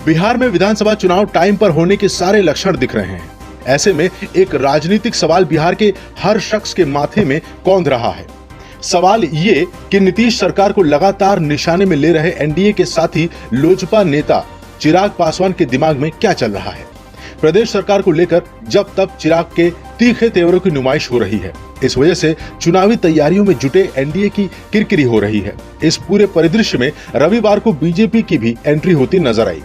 बिहार में विधानसभा चुनाव टाइम पर होने के सारे लक्षण दिख रहे हैं। ऐसे में एक राजनीतिक सवाल बिहार के हर शख्स के माथे में कौंध रहा है। सवाल ये कि नीतीश सरकार को लगातार निशाने में ले रहे एनडीए के साथी लोजपा नेता चिराग पासवान के दिमाग में क्या चल रहा है। प्रदेश सरकार को लेकर जब तब चिराग के तीखे तेवरों की नुमाइश हो रही है। इस वजह से चुनावी तैयारियों में जुटे एनडीए की किरकिरी हो रही है। इस पूरे परिदृश्य में रविवार को बीजेपी की भी एंट्री होती नजर आई।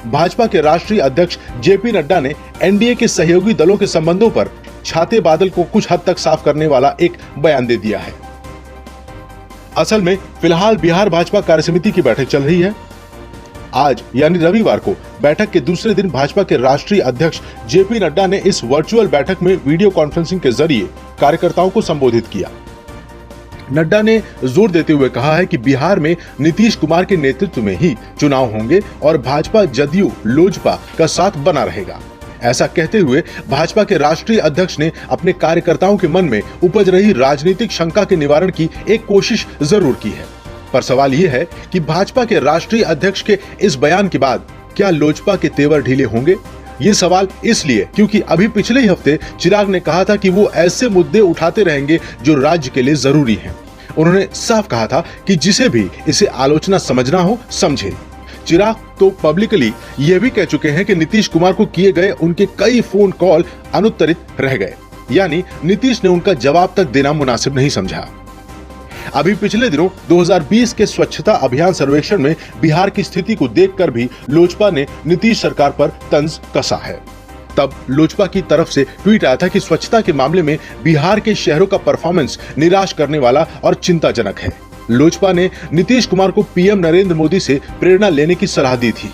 भाजपा के राष्ट्रीय अध्यक्ष जेपी नड्डा ने एनडीए के सहयोगी दलों के संबंधों पर छाते बादल को कुछ हद तक साफ करने वाला एक बयान दे दिया है। असल में फिलहाल बिहार भाजपा कार्यसमिति की बैठक चल रही है। आज यानी रविवार को बैठक के दूसरे दिन भाजपा के राष्ट्रीय अध्यक्ष जेपी नड्डा ने इस वर्चुअल बैठक में वीडियो कॉन्फ्रेंसिंग के जरिए कार्यकर्ताओं को संबोधित किया। नड्डा ने जोर देते हुए कहा है कि बिहार में नीतीश कुमार के नेतृत्व में ही चुनाव होंगे और भाजपा जदयू लोजपा का साथ बना रहेगा। ऐसा कहते हुए भाजपा के राष्ट्रीय अध्यक्ष ने अपने कार्यकर्ताओं के मन में उपज रही राजनीतिक शंका के निवारण की एक कोशिश जरूर की है। पर सवाल यह है कि भाजपा के राष्ट्रीय अध्यक्ष के इस बयान के बाद क्या लोजपा के तेवर ढीले होंगे? ये सवाल इसलिए क्योंकि अभी पिछले ही हफ्ते चिराग ने कहा था कि वो ऐसे मुद्दे उठाते रहेंगे जो राज्य के लिए जरूरी हैं। उन्होंने साफ कहा था कि जिसे भी इसे आलोचना समझना हो समझे। चिराग तो पब्लिकली ये भी कह चुके हैं कि नीतीश कुमार को किए गए उनके कई फोन कॉल अनुत्तरित रह गए, यानी नीतीश ने उनका जवाब तक देना मुनासिब नहीं समझा। अभी पिछले दिनों 2020 के स्वच्छता अभियान सर्वेक्षण में बिहार की स्थिति को देखकर भी लोजपा ने नीतीश सरकार पर तंज कसा है। तब लोजपा की तरफ से ट्वीट आया था कि स्वच्छता के मामले में बिहार के शहरों का परफॉर्मेंस निराश करने वाला और चिंताजनक है। लोजपा ने नीतीश कुमार को पीएम नरेंद्र मोदी से प्रेरणा लेने की सलाह दी थी।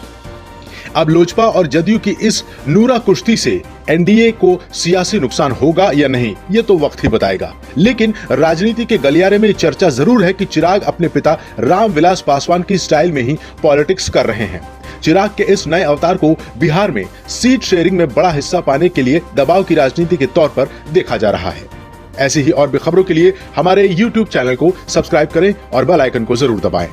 अब लोजपा और जदयू की इस नूरा कुश्ती से एनडीए को सियासी नुकसान होगा या नहीं, ये तो वक्त ही बताएगा। लेकिन राजनीति के गलियारे में चर्चा जरूर है कि चिराग अपने पिता रामविलास पासवान की स्टाइल में ही पॉलिटिक्स कर रहे हैं। चिराग के इस नए अवतार को बिहार में सीट शेयरिंग में बड़ा हिस्सा पाने के लिए दबाव की राजनीति के तौर पर देखा जा रहा है। ऐसी ही और भी खबरों के लिए हमारे YouTube चैनल को सब्सक्राइब करें और बेल आइकन को जरूर दबाएं।